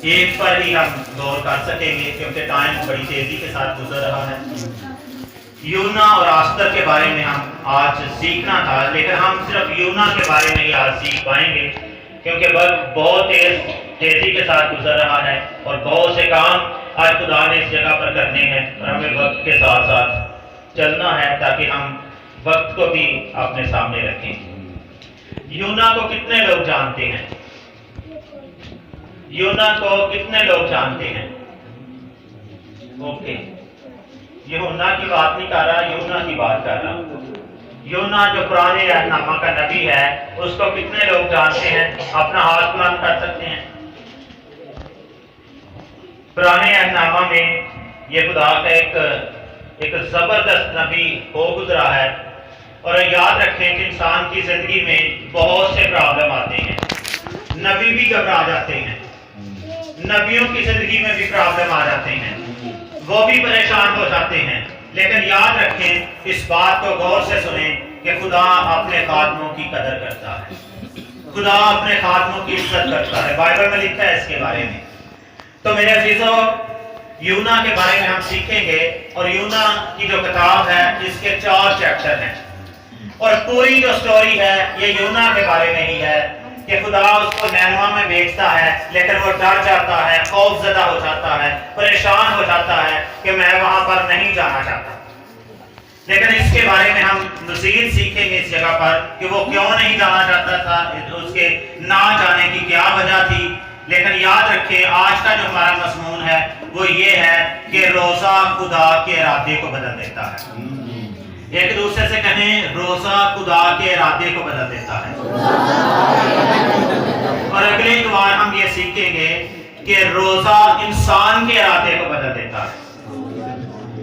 एक पर ही हम गौर कर सकेंगे क्योंकि टाइम बड़ी तेजी के साथ गुजर रहा है। यूना और आस्तर के बारे में हम आज सीखना था, लेकिन हम सिर्फ यूना के बारे में ही आज सीख पाएंगे क्योंकि वक्त बहुत तेजी के साथ गुजर रहा है और बहुत से काम आज खुदा ने इस जगह पर करने हैं और हमें वक्त के साथ साथ चलना है ताकि हम वक्त को भी अपने सामने रखें। यूना को कितने लोग जानते हैं? यूना को कितने लोग जानते हैं? ओके, यूना की बात नहीं कर रहा, यूना की बात कर रहा हूं। यूना जो पुराने अहदनामा का नबी है, उसको कितने लोग जानते हैं? अपना हाथ बुलंद कर सकते हैं। पुराने अहदनामा में ये खुदा का एक जबरदस्त नबी हो गुजरा है। और याद रखें कि इंसान की जिंदगी में बहुत से प्रॉब्लम आते हैं, नबी भी घबरा जाते हैं, नबियों की जिंदगी में भी प्रॉब्लम आ जाते हैं, वो भी परेशान हो जाते हैं। लेकिन याद रखें, इस बात को गौर से सुने कि खुदा अपने खादमों की कदर करता है, खुदा अपने खादमों की इज्जत करता है। बाइबल में लिखा है इसके बारे में। तो मेरे अजीजों, यूना के बारे में हम सीखेंगे और यूना की जो किताब है इसके 4 चैप्टर हैं और पूरी जो स्टोरी है ये यूना के बारे में ही है कि खुदा उसको नैनवा में भेजता है, लेकिन वो डर जाता है, खौफजदा हो जाता है, परेशान हो जाता है कि मैं वहां पर नहीं जाना चाहता। लेकिन इसके बारे में हम मज़ीद सीखेंगे इस जगह पर कि वो क्यों नहीं जाना चाहता था, उसके ना जाने की क्या वजह थी। लेकिन याद रखें, आज का जो हमारा मज़मून है वो ये है कि रोज़ा खुदा के इरादे को बदल देता है। एक दूसरे से कहें, रोज़ा खुदा के इरादे को बदल देता है। और अगले बार हम ये सीखेंगे कि रोज़ा इंसान के इरादे को बदल देता है।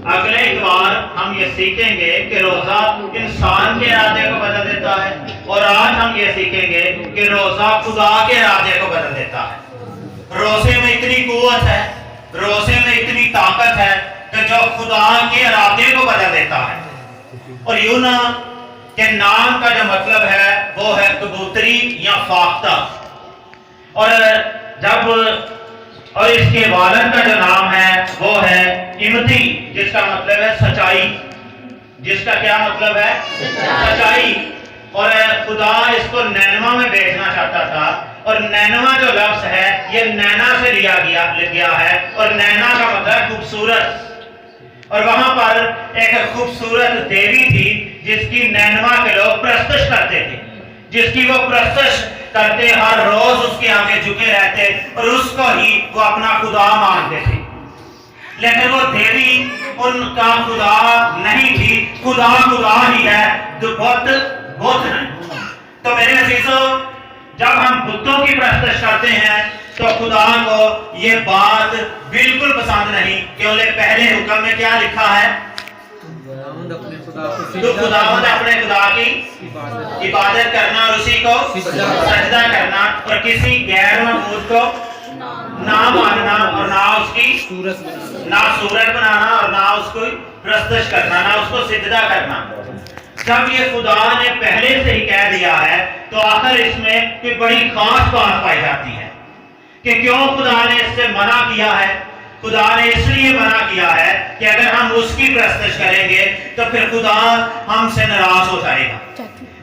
अगले बार हम ये सीखेंगे कि रोज़ा इंसान के इरादे को बदल देता है। और आज हम ये सीखेंगे कि रोज़ा खुदा के इरादे को बदल देता है। रोज़े में इतनी कुव्वत है, रोज़े में इतनी ताकत है कि जो खुदा के इरादे को बदल देता है। और यूना के नाम का जो मतलब है वो है कबूतरी या फाख्ता। और इसके वालिद का जो नाम है वो है इमती, जिसका मतलब है सच्चाई। जिसका क्या मतलब है? सच्चाई। और खुदा इसको नैनवा में भेजना चाहता था और नैनवा जो लफ्ज है ये नैना से लिया गया है और नैना का मतलब खूबसूरत। और वहां पर एक खूबसूरत देवी थी जिसकी नैनवा के लोग प्रस्तुत करते थे, जिसकी वो प्रस्तुत करते, हर रोज उसके आगे झुके रहते और उसको ही वो अपना खुदा मानते थे। लेकिन वो देवी उनका खुदा नहीं थी, खुदा खुदा ही है, बुत नहीं। तो मेरे अजीजों, जब हम बुतों की प्रस्तुत करते हैं तो खुदा को ये बात बिल्कुल पसंद नहीं। क्योंकि पहले हुक्म में क्या लिखा है? तो खुदावंद अपने खुदा की इबादत करना और उसी को सजदा करना और किसी गैर मबूद को ना मानना और ना उसकी सूरत बनाना और ना उसको प्रस्तुत करना, ना उसको सजदा करना। जब ये खुदा ने पहले से ही कह दिया है तो आखिर इसमें कोई बड़ी खास बात पाई जाती है कि क्यों खुदा ने इससे मना किया है। खुदा ने इसलिए मना किया है कि अगर हम उसकी प्रस्तुत करेंगे तो फिर खुदा हमसे नाराज हो जाएगा,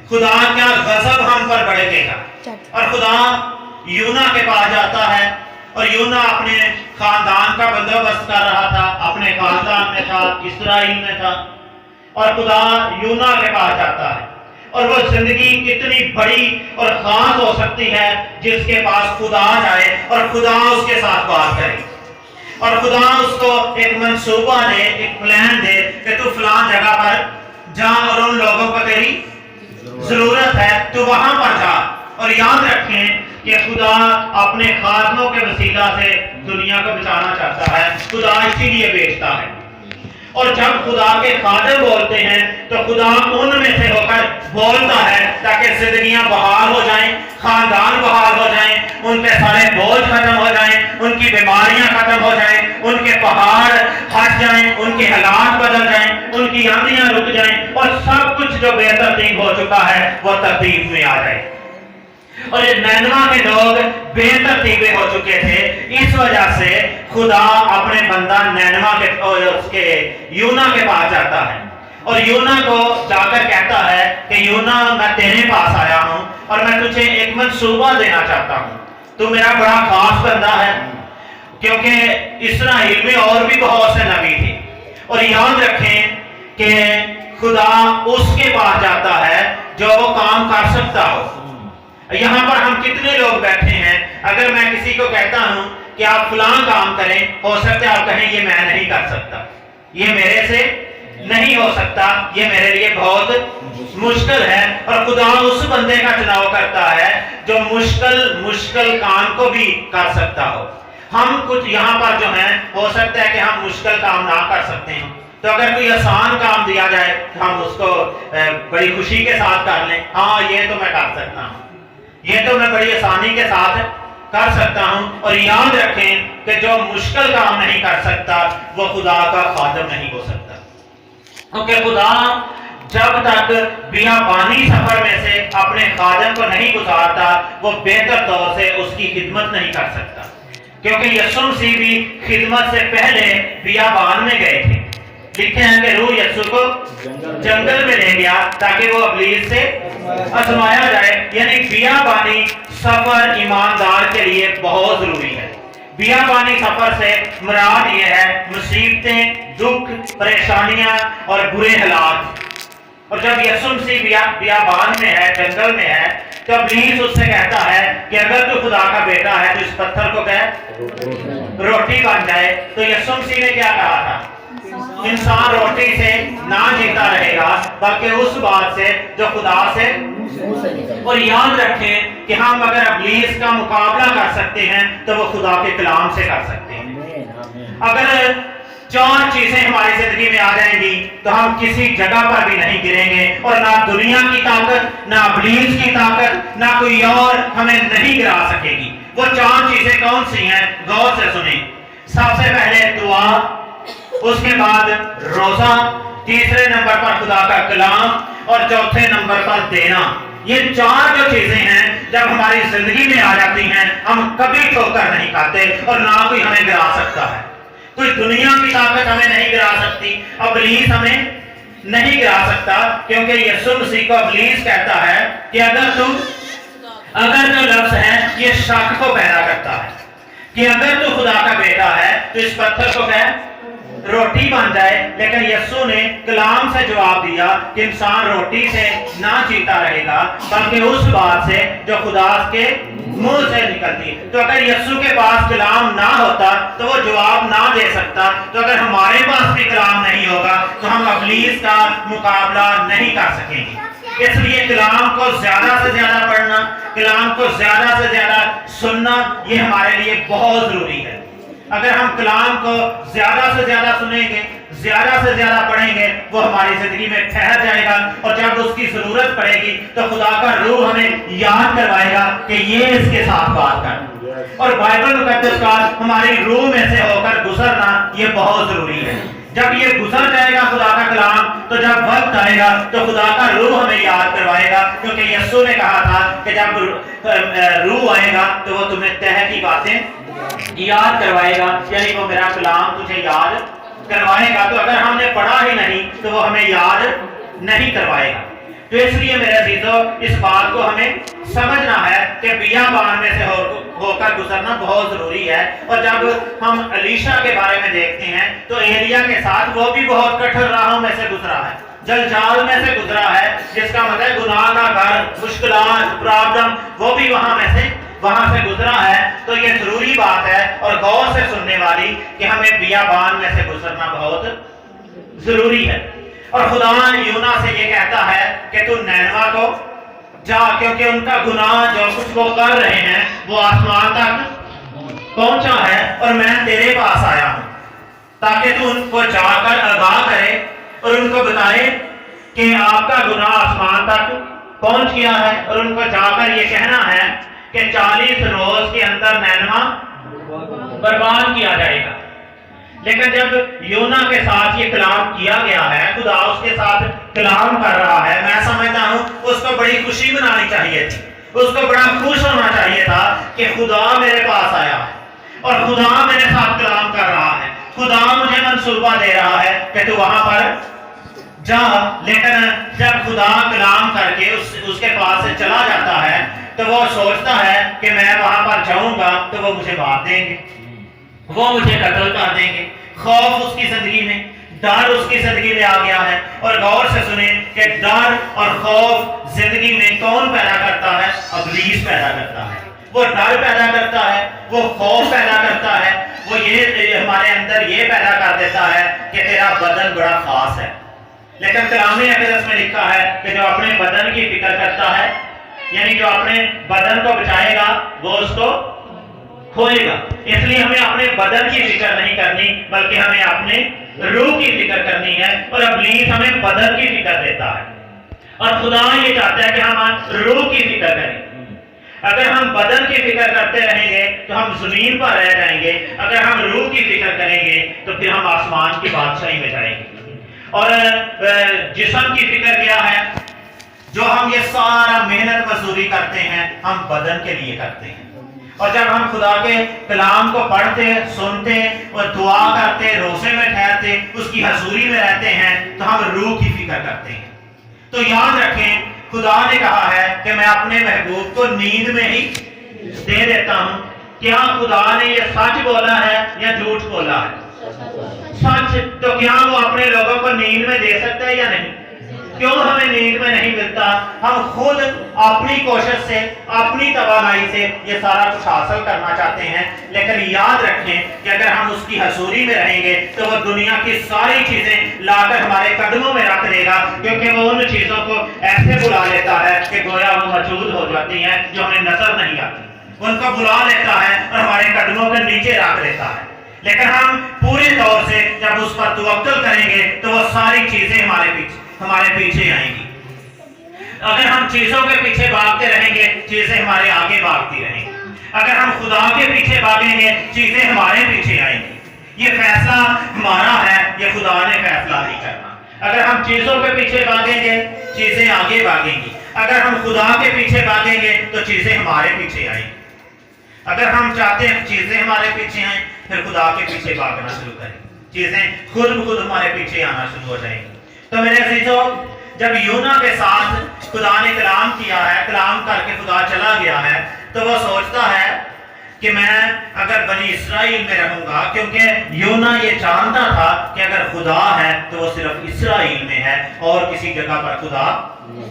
खुदा क्या गजब हम पर भड़केगा। और खुदा यूना के पास जाता है और यूना अपने खानदान का बंदोबस्त कर रहा था, अपने खानदान में था, इस्राइल में था। और खुदा यूना के पास जाता है और वो जिंदगी कितनी बड़ी और खास हो सकती है जिसके पास खुदा जाए और खुदा उसके साथ बात करे और खुदा उसको एक मंसूबा दे, एक प्लान दे कि तू फलां जगह पर जा और उन लोगों को तेरी जरूरत है, तू वहां पर जा। और याद रखें कि खुदा अपने खादमों के वसीला से दुनिया को बचाना चाहता है, खुदा इसीलिए भेजता है। और जब खुदा के खादम बोलते हैं तो खुदा उनमें से होकर बोलता है ताकि जिंदगियां बहाल हो जाएं, खानदान बहाल हो जाएं, उनके सारे बोझ खत्म हो जाएं, उनकी बीमारियां खत्म हो जाएं, उनके पहाड़ हट जाएं, उनके हालात बदल जाएं, उनकी आंधियां रुक जाएं और सब कुछ जो बेतरतीब हो चुका है वो तरतीब में आ जाए। اور یہ نینوا کے لوگ بے ترتیبے ہو چکے تھے. اس وجہ سے خدا اپنے بندہ نینوا کے یونا کے پاس جاتا ہے اور یونا کو جا کر کہتا ہے کہ یونا میں تیرے پاس آیا ہوں اور میں تجھے ایک منصوبہ دینا چاہتا ہوں. تو میرا بڑا خاص بندہ ہے. کیونکہ اسرائیل میں اور بھی بہت سے نبی تھے. اور یاد رکھیں کہ خدا اس کے پاس جاتا ہے جو وہ کام کر سکتا ہو. یہاں پر ہم کتنے لوگ بیٹھے ہیں, اگر میں کسی کو کہتا ہوں کہ آپ فلاں کام کریں, ہو سکتا ہے آپ کہیں یہ میں نہیں کر سکتا, یہ میرے سے نہیں ہو سکتا, یہ میرے لیے بہت مشکل ہے. اور خدا اس بندے کا چناؤ کرتا ہے جو مشکل کام کو بھی کر سکتا ہو. ہم کچھ یہاں پر جو ہیں ہو سکتا ہے کہ ہم مشکل کام نہ کر سکتے ہیں, تو اگر کوئی آسان کام دیا جائے ہم اس کو بڑی خوشی کے ساتھ کر لیں. ہاں یہ تو میں کر سکتا ہوں, یہ تو میں بڑی آسانی کے ساتھ کر سکتا ہوں. اور یاد رکھیں کہ جو مشکل کام نہیں کر سکتا وہ خدا کا خادم نہیں ہو سکتا. کیونکہ خدا جب تک بیابانی سفر میں سے اپنے خادم کو نہیں گزارتا وہ بہتر طور سے اس کی خدمت نہیں کر سکتا. کیونکہ یسوع مسیح بھی خدمت سے پہلے بیابان میں گئے تھے. لکھتے ہیں کہ روح یسوع کو جنگل میں لے گیا تاکہ وہ ابلیس سے آزمایا جائے. یعنی بیابانی سفر ایماندار کے لیے بہت ضروری ہے. بیابانی سفر سے مراد یہ ہے مصیبتیں, دکھ, پریشانیاں اور برے حالات. اور جب یسوع مسیح بیابان میں ہے, جنگل میں ہے, تو ابلیس اس سے کہتا ہے کہ اگر تو خدا کا بیٹا ہے تو اس پتھر کو کہہ روٹی بن جائے. تو یسوع مسیح نے کیا کہا تھا؟ انسان روٹی سے نہ جیتا رہے گا بلکہ اس بات سے جو خدا سے. اور یاد رکھیں کہ ہم اگر ابلیس کا مقابلہ کر سکتے ہیں تو وہ خدا کے کلام سے کر سکتے ہیں. اگر 4 چیزیں ہماری زندگی میں آ جائیں گی تو ہم کسی جگہ پر بھی نہیں گریں گے, اور نہ دنیا کی طاقت, نہ ابلیس کی طاقت, نہ کوئی اور ہمیں نہیں گرا سکے گی. وہ 4 چیزیں کون سی ہیں؟ غور سے سنیں. سب سے پہلے دعا, اس کے بعد روزہ, تیسرے نمبر پر خدا کا کلام, اور چوتھے نمبر پر دینا. یہ 4 جو چیزیں ہیں جب ہماری زندگی میں آ جاتی ہیں ہم کبھی ٹھوکر نہیں کھاتے اور نہ کوئی ہمیں گرا سکتا ہے. کوئی دنیا کی طاقت ہمیں نہیں گرا سکتی, ابلیس ہمیں نہیں گرا سکتا. کیونکہ یسوع مسیح کو ابلیس کہتا ہے کہ اگر جو لفظ ہے یہ شک کو پیدا کرتا ہے کہ اگر تو خدا کا بیٹا ہے تو اس پتھر کو کہہ روٹی بن جائے. لیکن یسوع نے کلام سے جواب دیا کہ انسان روٹی سے نہ جیتا رہے گا بلکہ اس بات سے جو خدا کے منہ سے نکلتی ہے. تو اگر یسوع کے پاس کلام نہ ہوتا تو وہ جواب نہ دے سکتا. تو اگر ہمارے پاس بھی کلام نہیں ہوگا تو ہم ابلیس کا مقابلہ نہیں کر سکیں گے. اس لیے کلام کو زیادہ سے زیادہ پڑھنا, کلام کو زیادہ سے زیادہ سننا یہ ہمارے لیے بہت ضروری ہے. اگر ہم کلام کو زیادہ سے زیادہ سنیں گے, زیادہ سے زیادہ پڑھیں گے, وہ ہماری زندگی میں ٹھہر جائے گا. اور جب اس کی ضرورت پڑے گی تو خدا کا روح ہمیں یاد کروائے گا کہ یہ اس کے ساتھ بات کر. اور بائبل مقدس کا ہماری روح میں سے ہو کر گزرنا یہ بہت ضروری ہے. جب یہ گزر جائے گا خدا کا کلام تو جب وقت آئے گا تو خدا کا روح ہمیں یاد کروائے گا. کیونکہ یسوع نے کہا تھا کہ جب روح آئے گا تو وہ تمہیں تہہ کی باتیں یاد کروائے گا. یعنی وہ میرا کلام تجھے یاد کروائے گا. تو اگر ہم نے پڑھا ہی نہیں تو وہ ہمیں یاد نہیں کروائے گا. تو اس لیے میرے عزیزو اس بات کو ہمیں سمجھنا ہے کہ بیابان میں سے ہو کر گزرنا بہت ضروری ہے. اور جب ہم الیشا کے بارے میں دیکھتے ہیں تو ایلیا کے ساتھ وہ بھی بہت کٹھن راہوں میں سے گزرا ہے, جلجال میں سے گزرا ہے, جس کا مطلب گناہ کا گھر, مشکلات, پرابلم, وہ بھی وہاں سے گزرا ہے. تو یہ ضروری بات ہے اور غور سے سننے والی کہ ہمیں بیابان میں سے گزرنا بہت ضروری ہے. اور خدا یونا سے یہ کہتا ہے کہ تو نینوا کو جا, کیونکہ ان کا گناہ جو کچھ وہ کر رہے ہیں وہ آسمان تک پہنچا ہے, اور میں تیرے پاس آیا ہوں تاکہ تو ان کو جا کر آگاہ کرے اور ان کو بتائے کہ آپ کا گناہ آسمان تک پہنچ گیا ہے. اور ان کو جا کر یہ کہنا ہے کہ 40 روز کے اندر نینوا برباد کیا جائے گا. لیکن جب یونا کے ساتھ یہ کلام کیا گیا ہے, خدا اس کے ساتھ کلام کر رہا ہے, میں سمجھتا ہوں اس کو بڑی خوشی منانی چاہیے تھی. اس کو بڑا خوش ہونا چاہیے تھا کہ خدا میرے پاس آیا ہے اور خدا میرے ساتھ کلام کر رہا ہے، خدا مجھے منصوبہ دے رہا ہے کہ تو وہاں پر جا۔ لیکن جب خدا کلام کر کے اس کے پاس سے چلا جاتا ہے تو وہ سوچتا ہے کہ میں وہاں پر جاؤں گا تو وہ مجھے مار دیں گے، وہ مجھے قتل کر دیں گے۔ خوف اس کی زندگی میں، ڈر اس کی زندگی میں آ گیا ہے۔ اور غور سے سنیں کہ ڈر اور خوف زندگی میں کون پیدا کرتا ہے؟ ابلیس پیدا کرتا ہے۔ وہ ڈر پیدا کرتا ہے، وہ خوف پیدا کرتا ہے، وہ یہ ہمارے اندر یہ پیدا کر دیتا ہے کہ تیرا بدن بڑا خاص ہے۔ لیکن کلام اقدس میں لکھا ہے کہ جو اپنے بدن کی فکر کرتا ہے، یعنی جو اپنے بدن کو بچائے گا وہ اس کو کھوئے گا۔ اس لیے ہمیں اپنے بدن کی فکر نہیں کرنی بلکہ ہمیں اپنے روح کی فکر کرنی ہے، اور ابلیس ہمیں بدن کی فکر دیتا ہے اور خدا یہ چاہتا ہے کہ ہم روح کی فکر کریں۔ اگر ہم بدن کی فکر کرتے رہیں گے تو ہم زمین پر رہ جائیں گے، اگر ہم روح کی فکر کریں گے تو پھر ہم آسمان کی بادشاہی میں جائیں گے۔ اور جسم کی فکر کیا ہے؟ جو ہم یہ سارا محنت مزدوری کرتے ہیں ہم بدن کے لیے کرتے ہیں، اور جب ہم خدا کے کلام کو پڑھتے، سنتے اور دعا کرتے، روزے میں ٹھہرتے، اس کی حضوری میں رہتے ہیں تو ہم روح کی فکر کرتے ہیں۔ تو یاد رکھیں خدا نے کہا ہے کہ میں اپنے محبوب کو نیند میں ہی دے دیتا ہوں۔ کیا خدا نے یہ سچ بولا ہے یا جھوٹ بولا ہے؟ سچ۔ تو کیا وہ اپنے لوگوں کو نیند میں دے سکتا ہے یا نہیں؟ کیوں ہمیں نیند میں نہیں ملتا؟ ہم خود اپنی کوشش سے، اپنی توانائی سے یہ سارا کچھ حاصل کرنا چاہتے ہیں، لیکن یاد رکھیں کہ اگر ہم اس کی حضوری میں رہیں گے تو وہ دنیا کی ساری چیزیں لا کر ہمارے قدموں میں رکھ دے گا، کیونکہ وہ ان چیزوں کو ایسے بلا لیتا ہے کہ گویا وہ موجود ہو جاتی ہیں جو ہمیں نظر نہیں آتی، ان کو بلا لیتا ہے اور ہمارے قدموں کے نیچے رکھ دیتا ہے۔ لیکن ہم پورے طور سے جب اس پر توکل کریں گے تو وہ ساری چیزیں ہمارے پیچھے آئیں گی۔ اگر ہم چیزوں کے پیچھے بھاگتے رہیں گے چیزیں ہمارے آگے بھاگتی رہیں گی، اگر ہم خدا کے پیچھے بھاگیں گے چیزیں ہمارے پیچھے آئیں گی۔ یہ فیصلہ ہمارا ہے، یہ خدا نے فیصلہ نہیں کرنا۔ اگر ہم چیزوں کے پیچھے بھاگیں گے چیزیں آگے بھاگیں گی، اگر ہم خدا کے پیچھے بھاگیں گے تو چیزیں ہمارے پیچھے آئیں گی۔ اگر ہم چاہتے ہیں چیزیں ہمارے پیچھے آئیں پھر خدا کے پیچھے بھاگنا شروع کریں، چیزیں خود بخود ہمارے پیچھے آنا شروع ہو جائیں گی۔ تو میرے عزیزو، جب یونا کے ساتھ خدا نے کلام کیا ہے، کلام کر کے خدا چلا گیا ہے، تو وہ سوچتا ہے کہ میں اگر بنی اسرائیل میں رہوں گا، کیونکہ یونا یہ جانتا تھا کہ اگر خدا ہے تو وہ صرف اسرائیل میں ہے اور کسی جگہ پر خدا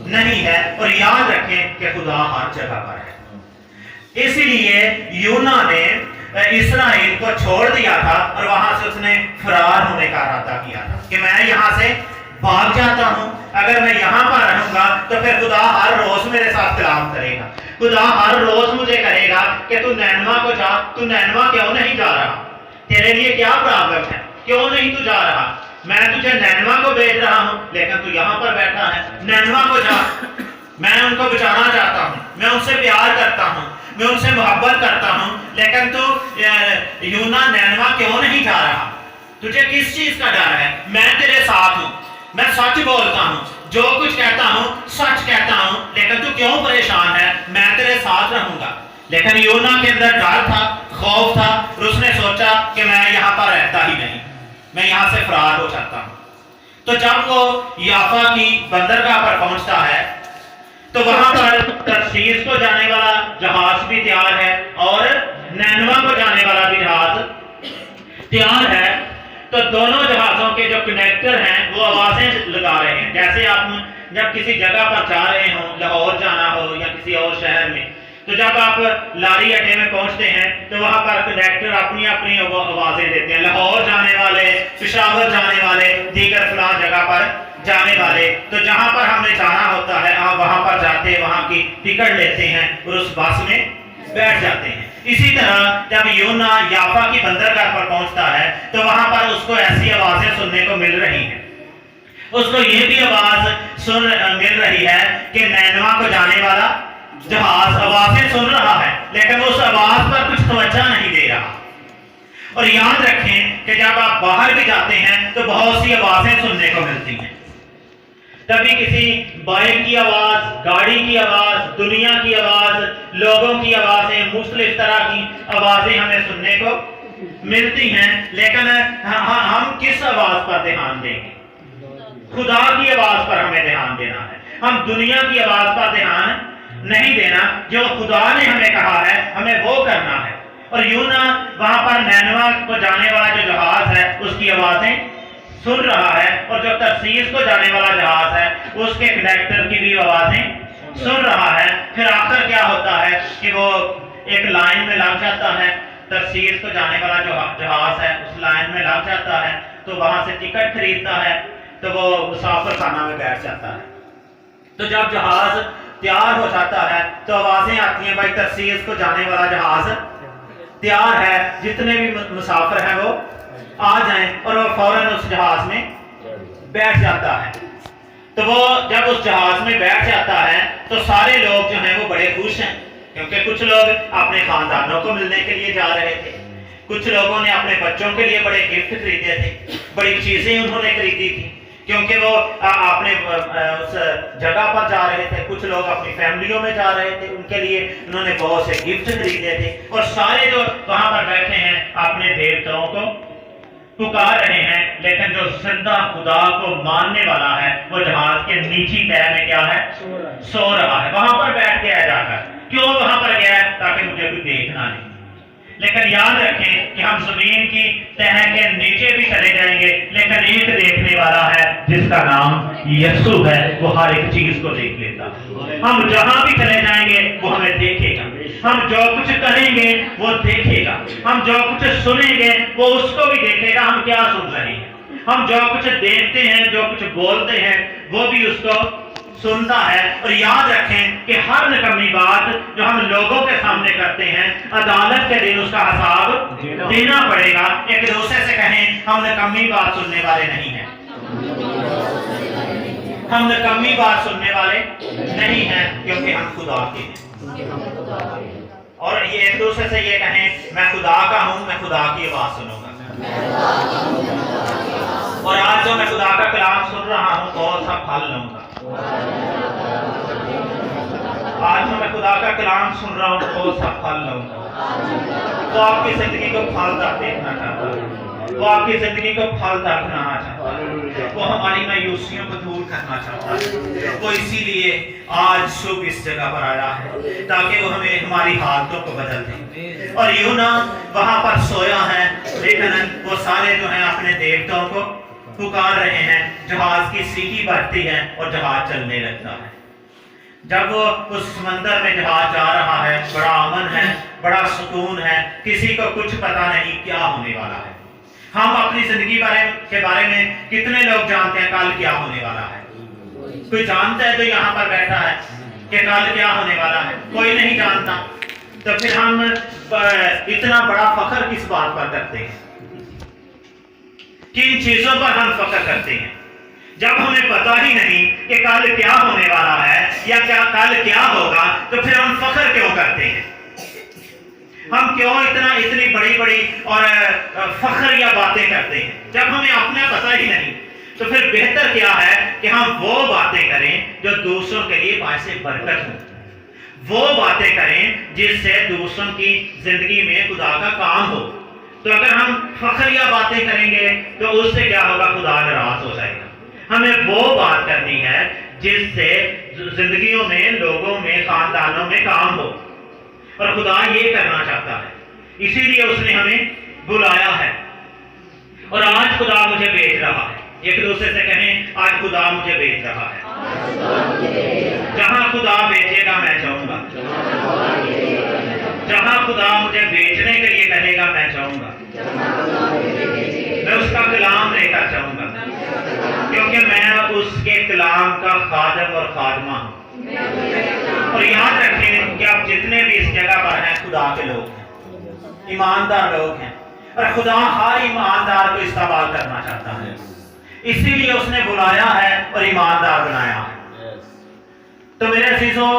نہیں ہے۔ اور یاد رکھیں کہ خدا ہر جگہ پر ہے، اسی لیے یونا نے اسرائیل کو چھوڑ دیا تھا اور وہاں سے اس نے فرار ہونے کا ارادہ کیا تھا کہ میں یہاں سے بھاگ جاتا ہوں، اگر میں یہاں پر رہوں گا تو پھر خدا ہر روز میرے ساتھ کلام کرے گا، خدا ہر روز مجھے کہے گا کہ تو نینوا کو جا، تو نینوا کیوں نہیں جا رہا، تیرے لیے کیا پرابلم ہے، کیوں نہیں تو جا رہا، میں تجھے نینوا کو بھیج رہا ہوں لیکن تو یہاں پر بیٹھا ہے، نینوا کو جا، میں ان کو بچانا چاہتا ہوں، میں ان سے پیار کرتا ہوں، میں ان سے محبت کرتا ہوں، لیکن تو یونا نینوا کیوں نہیں جا رہا، تجھے کس چیز کا ڈر ہے، میں تیرے ساتھ ہوں، میں سچ بولتا ہوں، جو کچھ کہتا ہوں سچ کہتا ہوں، لیکن تو کیوں پریشان ہے، میں تیرے ساتھ رہوں گا۔ لیکن یونا کے اندر ڈر تھا، خوف تھا، اور اس نے سوچا کہ میں یہاں پر رہتا ہی نہیں، میں یہاں سے فرار ہو جاتا ہوں۔ تو جب وہ یافا کی بندرگاہ پر پہنچتا ہے تو وہاں پر ترشیش کو جانے والا جہاز بھی تیار ہے اور نینوا کو جانے والا بھی جہاز تیار ہے۔ تو دونوں جہازوں کے جو کنیکٹر ہیں وہ آوازیں لگا رہے ہیں، جیسے آپ جب کسی جگہ پر جا رہے ہوں، لاہور جانا ہو یا کسی اور شہر میں، تو جب آپ لاری اڈے میں پہنچتے ہیں تو وہاں پر کنیکٹر اپنی اپنی آوازیں دیتے ہیں، لاہور جانے والے، پشاور جانے والے، دیگر فلاں جگہ پر جانے والے۔ تو جہاں پر ہم نے جانا ہوتا ہے آپ وہاں پر جاتے ہیں، وہاں کی ٹکٹ لیتے ہیں اور اس بس میں بیٹھ جاتے ہیں۔ اسی طرح جب یونا یافا کی بندرگاہ پر پہنچتا ہے تو وہاں پر اس کو ایسی آوازیں سننے کو مل رہی ہیں، اس کو یہ بھی آواز مل رہی ہے کہ نینوا کو جانے والا جہاز آوازیں سن رہا ہے لیکن اس آواز پر کچھ توجہ نہیں دے رہا۔ اور یاد رکھیں کہ جب آپ باہر بھی جاتے ہیں تو بہت سی آوازیں سننے کو ملتی ہیں، کبھی کسی بائک کی آواز، گاڑی کی آواز، دنیا کی آواز، لوگوں کی آوازیں، مختلف طرح کی آوازیں ہمیں سننے کو ملتی ہیں، لیکن ہم کس آواز پر دھیان دیں گے؟ خدا کی آواز پر ہمیں دھیان دینا ہے. ہم دنیا کی آواز پر دھیان نہیں دینا. جو خدا نے ہمیں کہا ہے ہمیں وہ کرنا ہے. اور یونا وہاں پر نینوا کو جانے والا جو جہاز ہے اس کی آوازیں سن رہا ہے، اور جو ترسیس کو جانے والا جہاز ہے اس کے کنڈکٹر کی بھی آوازیں سن رہا ہے. پھر آخر کیا ہوتا ہے کہ وہ ایک لائن میں لگ جاتا ہے، ترسیس کو جانے والا جو جہاز ہے اس لائن میں لگ جاتا ہے، تو وہاں سے ٹکٹ خریدتا ہے، تو وہ مسافر خانہ میں بیٹھ جاتا ہے. تو جب جہاز تیار ہو جاتا ہے تو آوازیں آتی ہیں، بھائی ترسیس کو جانے والا جہاز تیار ہے، جتنے بھی مسافر ہیں وہ آ جائیں، اور وہ فوراً اس جہاز میں بیٹھ جاتا ہے. تو وہ جب اس جہاز میں بیٹھ جاتا ہے تو سارے لوگ جو ہیں وہ بڑے خوش ہیں، کیونکہ کچھ لوگ اپنے خاندانوں کو ملنے کے لیے جا رہے تھے، کچھ لوگوں نے اپنے بچوں کے لیے بڑے گفٹ خریدے تھے، بڑی چیزیں انہوں نے خریدی تھی کیونکہ وہ اپنے اس جگہ پر جا رہے تھے. کچھ لوگ اپنی فیملیوں میں جا رہے تھے، ان کے لیے انہوں نے بہت سے گفٹ خریدے تھے، اور سارے جو وہاں پر بیٹھے ہیں اپنے دیوتاؤں کو پکار رہے ہیں. لیکن جو زندہ خدا کو ماننے والا ہے وہ جہاز کے نیچی تہہ میں کیا ہے؟ سو رہا ہے. وہاں پر بیٹھ گیا جا کر. کیوں وہاں پر گیا؟ تاکہ مجھے کوئی دیکھنا نہیں. لیکن یاد رکھیں کہ ہم زمین کی تہہ کے نیچے بھی چلے جائیں گے، لیکن ایک دیکھنے والا ہے جس کا نام یسوع ہے، وہ ہر ایک چیز کو دیکھ لیتا. ہم جہاں بھی چلے جائیں گے وہ ہمیں دیکھے گا. ہم جو کچھ کریں گے وہ دیکھے گا. ہم جو کچھ سنیں گے وہ اس کو بھی دیکھے گا ہم کیا سن رہے ہیں. ہم جو کچھ دیکھتے ہیں، جو کچھ بولتے ہیں، وہ بھی اس کو سنتا ہے. اور یاد رکھیں کہ ہر نکمی بات جو ہم لوگوں کے سامنے کرتے ہیں، عدالت کے دن اس کا حساب دینا پڑے گا. ایک دوسرے سے کہیں ہم نکمی بات سننے والے نہیں ہیں، ہم نکمی بات سننے والے نہیں ہیں، کیونکہ ہم خدا کے ہیں. اور یہ ایک دوسرے سے یہ کہیں میں خدا کا ہوں، میں خدا کی آواز سنوں گا. اور آج جو میں خدا کا کلام سن رہا ہوں بہت سا پھل لوں گا. آج جو میں خدا کا کلام سن رہا ہوں بہت سا پھل لوں گا. وہ آپ کی زندگی کو پھلدار دیکھنا چاہتا ہے، وہ آپ کی زندگی کو پھلدار بنانا چاہتا ہے، وہ ہماری مایوسیوں کو دور کرنا چاہتا ہے. وہ اسی لیے آج صبح اس جگہ پر آیا ہے تاکہ وہ ہمیں ہماری حالتوں کو بدل دے. اور یونا وہاں پر سویا ہے، لیکن وہ سارے جو ہیں اپنے دیوتاؤں کو پکار رہے ہیں. جہاز کی سیٹی بجتی ہے اور جہاز چلنے لگتا ہے. جب وہ اس سمندر میں جہاز جا رہا ہے، بڑا امن ہے، بڑا سکون ہے، کسی کو کچھ پتا نہیں کیا ہونے والا ہے. ہم اپنی زندگی کے بارے میں کتنے لوگ جانتے ہیں کل کیا ہونے والا ہے؟ کوئی جانتا ہے تو یہاں پر بیٹھا ہے کہ کل کیا ہونے والا ہے؟ کوئی نہیں جانتا. تو پھر ہم اتنا بڑا فخر کس بات پر کرتے ہیں؟ کن چیزوں پر ہم فخر کرتے ہیں جب ہمیں پتا ہی نہیں کہ کل کیا ہونے والا ہے یا کل کیا ہوگا؟ تو پھر ہم فخر کیوں کرتے ہیں؟ ہم کیوں اتنی بڑی اور فخر یا باتیں کرتے ہیں جب ہمیں اپنا پتا ہی نہیں؟ تو پھر بہتر کیا ہے کہ ہم وہ باتیں کریں جو دوسروں کے لیے باعث برکت ہوں، وہ باتیں کریں جس سے دوسروں کی زندگی میں خدا کا کام ہو. تو اگر ہم فخر یا باتیں کریں گے تو اس سے کیا ہوگا؟ خدا ناراض ہو جائے گا. ہمیں وہ بات کرنی ہے جس سے زندگیوں میں، لوگوں میں، خاندانوں میں کام ہو، اور خدا یہ کرنا چاہتا ہے. اسی لیے اس نے ہمیں بلایا ہے. اور آج خدا مجھے بھیج رہا ہے. ایک دوسرے سے کہیں آج خدا مجھے بھیج رہا ہے. جہاں خدا بھیجے گا میں جاؤں گا. جہاں خدا مجھے بھیجنے کے لیے کہے گا میں جاؤں گا. میں اس کا کلام لے کر جاؤں گا، کیونکہ میں اس کے کلام کا خادم اور خادمہ ہوں. اور یاد رکھیں کہ آپ جتنے بھی اس جگہ پر ہیں خدا کے لوگ ہیں، ایماندار لوگ ہیں، اور خدا ہر ایماندار کو استقبال کرنا چاہتا ہے. اسی لیے اس نے بلایا ہے اور ایماندار بنایا ہے. تو میرے عزیزوں،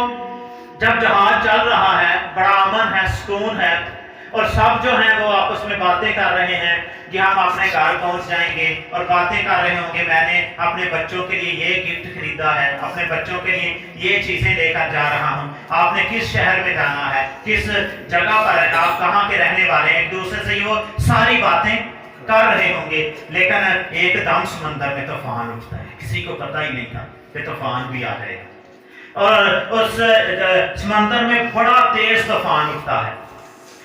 جب جہاز چل رہا ہے، بڑا امن ہے، سکون ہے، और सब जो हैं वो आपस में बातें कर रहे हैं कि हम अपने घर पहुंच जाएंगे, और बातें कर रहे होंगे मैंने अपने बच्चों के लिए ये गिफ्ट खरीदा है, अपने बच्चों के लिए ये चीजें लेकर जा रहा हूँ, आपने किस शहर में जाना है, किस जगह पर है, आप कहाँ के रहने वाले हैं, एक दूसरे से वो सारी बातें कर रहे होंगे। लेकिन एकदम समंदर में तूफान उठता है, किसी को पता ही नहीं था कि तूफान भी आ जाएगा, और उस समंदर में बड़ा तेज तूफान उठता है,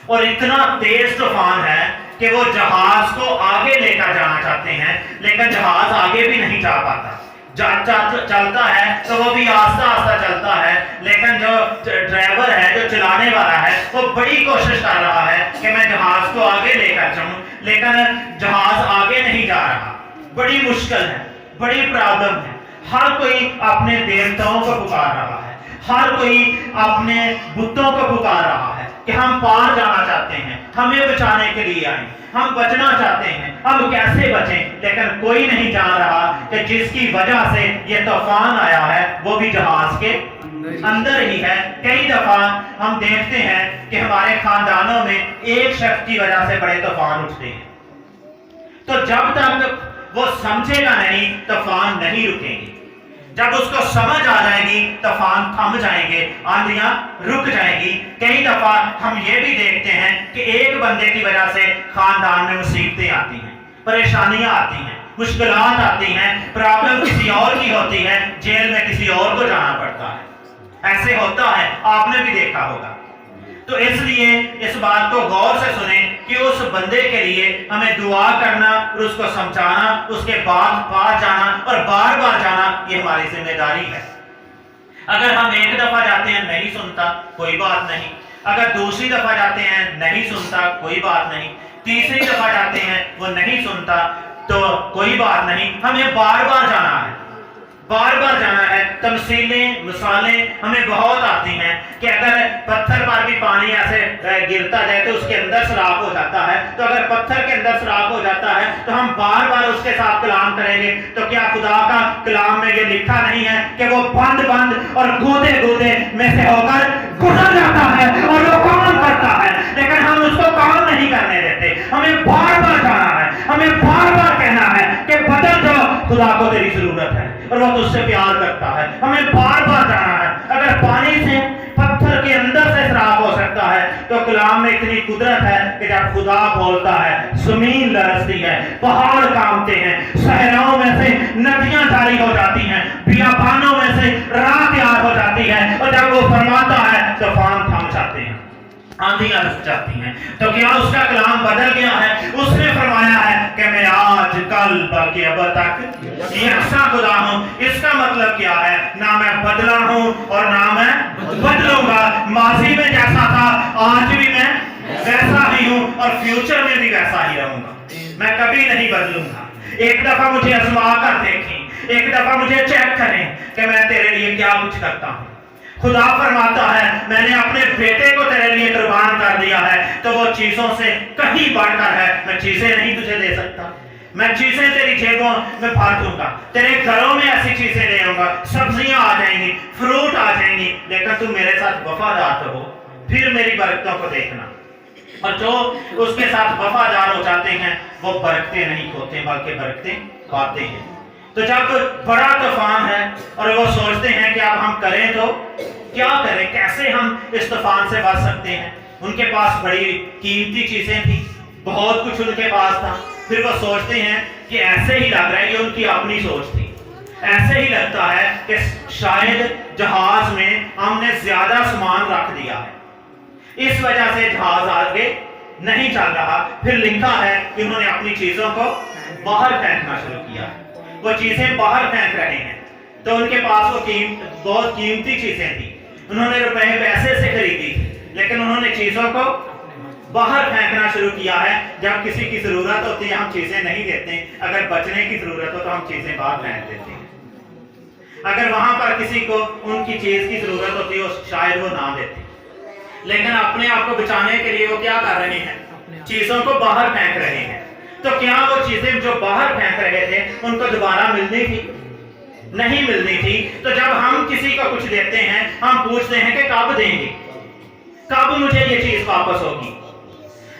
और इतना तेज तूफान है कि वो जहाज को आगे लेकर जाना चाहते हैं, लेकिन जहाज आगे भी नहीं जा पाता। चलता है तो वो भी आस्ता आस्ता चलता है, लेकिन जो ड्राइवर है, जो चलाने वाला है, वो बड़ी कोशिश कर रहा है कि मैं जहाज को आगे लेकर जाऊं, लेकिन जहाज आगे नहीं जा रहा। बड़ी मुश्किल है, बड़ी प्रॉब्लम है। हर कोई अपने देवताओं को पुकार रहा है, हर कोई अपने बुतों को पुकार रहा है कि हम पार जाना चाहते हैं, हमें बचाने के लिए आए, हम बचना चाहते हैं, हम कैसे बचें। लेकिन कोई नहीं जान रहा कि जिसकी वजह से ये तूफान आया है वो भी जहाज के अंदर ही है। कई दफा हम देखते हैं कि हमारे खानदानों में एक शख्स की वजह से बड़े तूफान उठते हैं, तो जब तक वो समझेगा नहीं तूफान नहीं रुकेंगे। जब उसको समझ आ जाएगी तूफान थम जाएंगे, आंधियां रुक जाएंगी। कई दफा हम ये भी देखते हैं कि एक बंदे की वजह से खानदान में मुसीबतें आती हैं, परेशानियां आती हैं, मुश्किलात आती हैं, प्रॉब्लम किसी और की होती है, जेल में किसी और को जाना पड़ता है। ऐसे होता है, आपने भी देखा होगा। तो इसलिए इस बात को गौर से सुने कि उस बंदे के लिए हमें दुआ करना और उसको समझाना, उसके बाद पार जाना और बार बार जाना, ये हमारी जिम्मेदारी है। अगर हम एक दफा जाते हैं नहीं सुनता, कोई बात नहीं। अगर दूसरी दफा जाते हैं नहीं सुनता, कोई बात नहीं। तीसरी दफा जाते हैं वो नहीं सुनता, तो कोई बात नहीं। हमें बार बार जाना है, बार बार जाना है। तमसीलें मिसालें हमें बहुत आती हैं कि अगर पत्थर पर भी पानी ऐसे गिरता जाए तो उसके अंदर सुराख हो जाता है, तो अगर पत्थर के अंदर सुराख हो जाता है तो हम बार बार उसके साथ कलाम करेंगे। तो क्या खुदा का कलाम में ये लिखा नहीं है कि वो बंद बंद और गूदे गूदे में से होकर गुजर जाता है और वो काम करता है, लेकिन हम उसको काम नहीं करने देते। हमें बार बार जाना है, हमें बार बार कहना है कि बदल जाओ, खुदा को तेरी जरूरत है और वो तुझसे प्यार करता है। हमें बार बार जाना है। अगर पानी से पत्थर के अंदर से शराब हो सकता है, तो कलाम में इतनी कुदरत है कि जब खुदा बोलता है जमीन लरसती है, पहाड़ कांपते हैं, सहराओं में से नदियां जारी हो जाती हैं, बियाबानों में से राह तैयार हो जाती है, और जब वो फरमाता है तूफान थम जाते हैं, आंधियां रुक जाती हैं। तो क्या उसका कलाम बदल गया है? उसने फरमाया है कि मैं आज कल बल्कि अब तक यकसा खुदा हूं। इसका मतलब क्या है? ना मैं बदला हूं और ना मैं बदलूंगा। माजी में जैसा था आज भी मैं वैसा ही हूं और फ्यूचर में भी वैसा ही रहूंगा। मैं कभी नहीं बदलूंगा। एक दफा मुझे आजमा कर देखें, एक दफा मुझे चेक करें कि मैं तेरे लिए क्या कुछ करता हूं। खुदा फरमाता है मैंने अपने बेटे को तेरे लिए कुर्बान कर दिया है, तो वो चीजों से कहीं बढ़कर है। मैं चीजें नहीं तुझे दे सकता, मैं चीजें तेरी जेबों में भर दूंगा, तेरे घरों में ऐसी चीजें ले आऊंगा, सब्जियां आ जाएंगी, फ्रूट आ जाएंगी, लेकिन तू मेरे साथ वफादार तो हो, फिर मेरी बरकतों को देखना। और जो उसके साथ वफादार हो जाते हैं वो बरकतें नहीं खोते बल्कि बरकतें पाते हैं। तो जब बड़ा तूफान है और वो सोचते हैं कि अब हम करें तो क्या करें, कैसे हम इस तूफान से बच सकते हैं। उनके पास बड़ी कीमती चीजें थी, बहुत कुछ उनके पास था। फिर वो सोचते हैं कि ऐसे ही लग रहा है, ये उनकी अपनी सोच थी, ऐसे ही लगता है कि शायद जहाज में हमने ज्यादा सामान रख दिया है, इस वजह से जहाज आगे नहीं चल रहा। फिर लिखा है कि उन्होंने अपनी चीजों को बाहर फेंकना शुरू किया, वो चीजें बाहर फेंक रहे हैं। तो उनके पास वो बहुत कीमती चीजें थी, उन्होंने रुपए पैसे से खरीदी थी, लेकिन उन्होंने चीजों को बाहर फेंकना शुरू किया है। जब किसी की जरूरत होती है हम चीजें नहीं देते, अगर बचने की जरूरत हो तो हम चीजें बाहर फेंक देते हैं। अगर वहां पर किसी को उनकी चीज की जरूरत होती है शायद वो ना देते, लेकिन अपने आप को बचाने के लिए वो क्या कर रहे हैं, चीजों को बाहर फेंक रहे हैं। तो क्या वो चीजें जो बाहर फेंक रहे थे उनको दोबारा मिलनी थी? नहीं मिलनी थी। तो जब हम किसी को कुछ देते हैं हम पूछते हैं कि कब देंगे, कब मुझे ये चीज वापस होगी।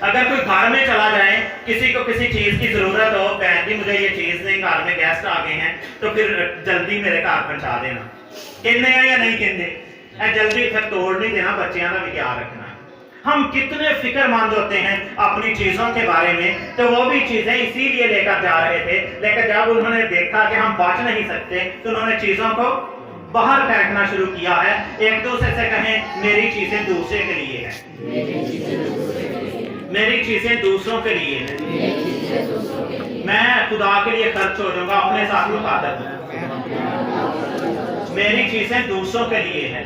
अगर कोई घर में चला जाए, किसी को किसी चीज की जरूरत हो, बहन जी मुझे ये चीज नहीं, घर में गेस्ट आ गए हैं, तो फिर जल्दी मेरे घर पहुंचा देना, कहने या नहीं कहने, जल्दी फिर तोड़ नहीं देना, बच्चियां का भी ख्याल रखना है। हम कितने फिक्रमंद होते हैं अपनी चीजों के बारे में, तो वो भी चीजें इसीलिए लेकर जा रहे थे, लेकिन जब उन्होंने देखा कि हम बच नहीं सकते तो उन्होंने चीजों को बाहर फेंकना शुरू किया है। एक दूसरे से कहें मेरी चीजें दूसरे के लिए है, मेरी चीजें दूसरों के लिए है, मैं खुदा के लिए खर्च हो जाऊंगा, अपने साथ मुखातब हूं, मेरी चीजें दूसरों के लिए है,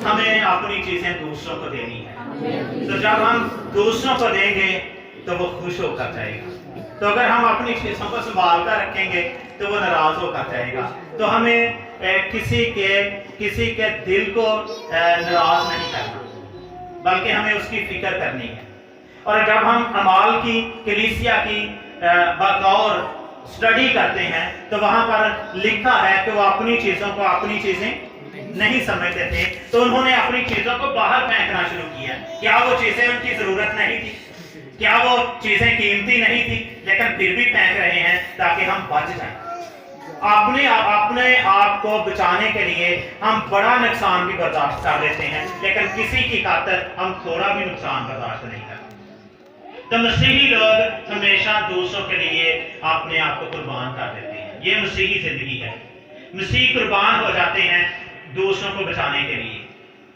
हमें अपनी चीजें दूसरों को देनी है। तो जब हम दूसरों को देंगे तो वो खुश होकर जाएगा, तो अगर हम अपनी चीजों को संभाल कर रखेंगे तो वो नाराज होकर जाएगा। तो हमें किसी के दिल को नाराज नहीं करना, बल्कि हमें उसकी फिक्र करनी है। और जब हम अमाल की कलीसिया की बतौर स्टडी करते हैं तो वहां पर लिखा है कि वो अपनी चीजों को अपनी चीजें नहीं समझते थे, तो उन्होंने अपनी चीजों को बाहर फेंकना शुरू किया। क्या वो चीजें उनकी जरूरत नहीं थी, क्या वो चीजें कीमती नहीं थी, लेकिन फिर भी फेंक रहे हैं ताकि हम बच जाएं। अपने आप को बचाने के लिए हम बड़ा नुकसान भी बर्दाश्त कर लेते हैं, लेकिन किसी की खातिर हम थोड़ा भी नुकसान बर्दाश्त नहीं करते। तो मसीही लोग हमेशा दूसरों के लिए अपने आप को कुर्बान कर देते हैं, ये मसीही जिंदगी है। मसीह कुर्बान हो जाते हैं दूसरों को बचाने के लिए।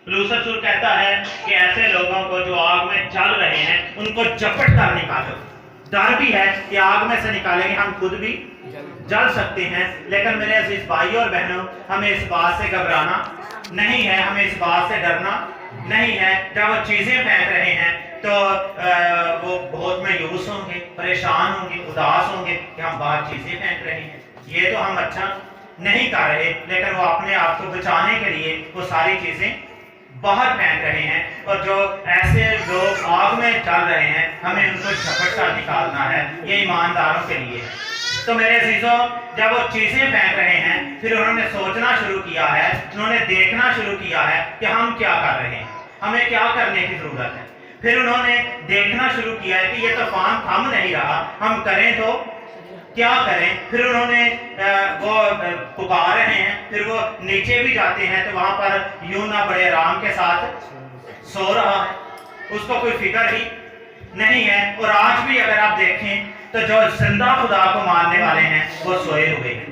पौलुस रसूल कहता है कि ऐसे लोगों को जो आग में जल रहे हैं उनको झपट कर निकालो। डर भी है कि आग में से निकालेंगे हम खुद भी जल सकते हैं, लेकिन मेरे अजीज भाई और बहनों, हमें इस बात से घबराना नहीं है, हमें इस बात से डरना नहीं है। जब वो चीजें फेंक रहे हैं तो वो बहुत मायूस होंगे, परेशान होंगे, उदास होंगे कि हम बाहर चीजें फेंक रहे हैं, ये तो हम अच्छा नहीं कर रहे, लेकिन वो अपने आप को बचाने के लिए वो सारी चीजें बाहर फेंक रहे हैं। और जो ऐसे लोग आग में चल रहे हैं हमें उनको झपट कर निकालना है, ये ईमानदारों के लिए है। तो मेरे अजीजों, जब वो चीजें फेंक रहे हैं फिर उन्होंने सोचना शुरू किया है, उन्होंने देखना शुरू किया है कि हम क्या कर रहे हैं, हमें क्या करने की जरूरत है। फिर उन्होंने देखना शुरू किया है कि ये तूफान थम नहीं रहा, हम करें तो क्या करें। फिर उन्होंने वो पुकार रहे हैं, फिर वो नीचे भी जाते हैं तो वहां पर यूना बड़े आराम के साथ सो रहा है, उसको कोई फिक्र ही नहीं है। और आज भी अगर आप देखें तो जो जिंदा खुदा को मानने वाले हैं वो सोए हुए हैं,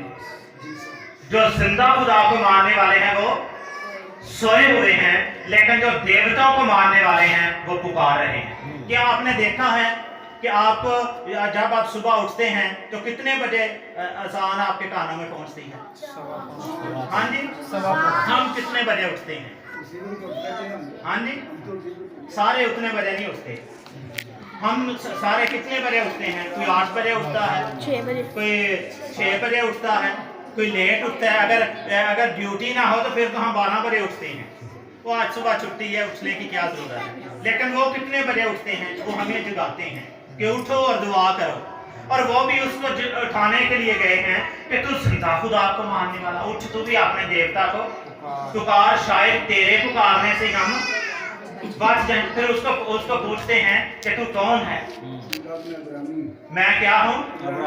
जो जिंदा खुदा को मानने वाले हैं वो सोए हुए हैं, लेकिन जो देवताओं को मानने वाले हैं वो पुकार रहे हैं। क्या आपने देखा है कि आप जब आप सुबह उठते हैं तो कितने बजे अज़ान आपके कानों में पहुंचती है? हाँ जी, हम कितने बजे उठते हैं? हाँ जी, सारे उतने बजे नहीं उठते। हम सारे कितने बजे उठते हैं? कोई 8 बजे उठता है, 6 बजे, कोई 6 बजे उठता है, कोई लेट उठता है। अगर ड्यूटी ना हो तो फिर तो हम 12 बजे उठते हैं, वो आज सुबह छुट्टी है, उठने की क्या जरूरत है। लेकिन वो कितने बजे उठते हैं? वो हमें जगाते हैं कि उठो और दुआ करो। और वो भी उसको उठाने के लिए गए हैं कि तू जिंदा खुदा को मानने वाला, उठ, तू भी अपने देवता को पुकार, शायद तेरे पुकारने से हम बच जाए। फिर उसको पूछते हैं कि तू कौन है? मैं क्या हूँ?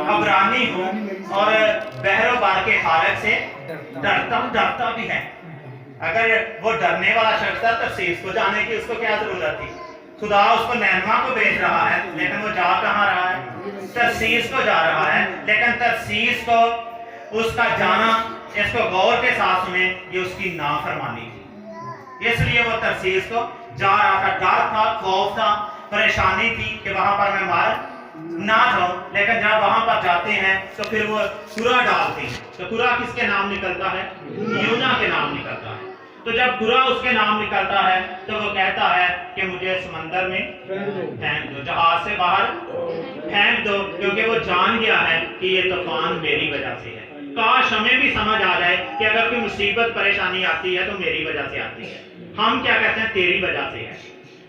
अबरानी हूँ और बहरो बार के खालक से डरता भी है। अगर वो डरने वाला शख्स था तफसीर को जाने की उसको क्या जरूरत थी? खुदा उसको नैनमा को भेज रहा है, लेकिन वो जा कहाँ रहा है? तरसीस को जा रहा है। लेकिन तरसीस को उसका जाना, इसको गौर के साथ सुने, ये उसकी नाफरमानी थी, इसलिए वो तरसीस को जा रहा था। डर था, खौफ था, परेशानी थी कि वहां पर मैं मार ना जाऊं। लेकिन जब वहां पर जाते हैं तो फिर वो कुरा डालते हैं। तो कुरा किसके नाम निकलता है? यूना के नाम निकलता है। तो जब कुरा उसके नाम निकलता है तो वो कहता है कि मुझे समंदर में फेंक दो, जहाज से बाहर फेंक दो, क्योंकि वो जान गया है कि ये तूफान मेरी वजह से है। काश हमें भी समझ आ जाए कि अगर कोई मुसीबत परेशानी आती है तो मेरी वजह से आती है। हम क्या कहते हैं? तेरी वजह से है।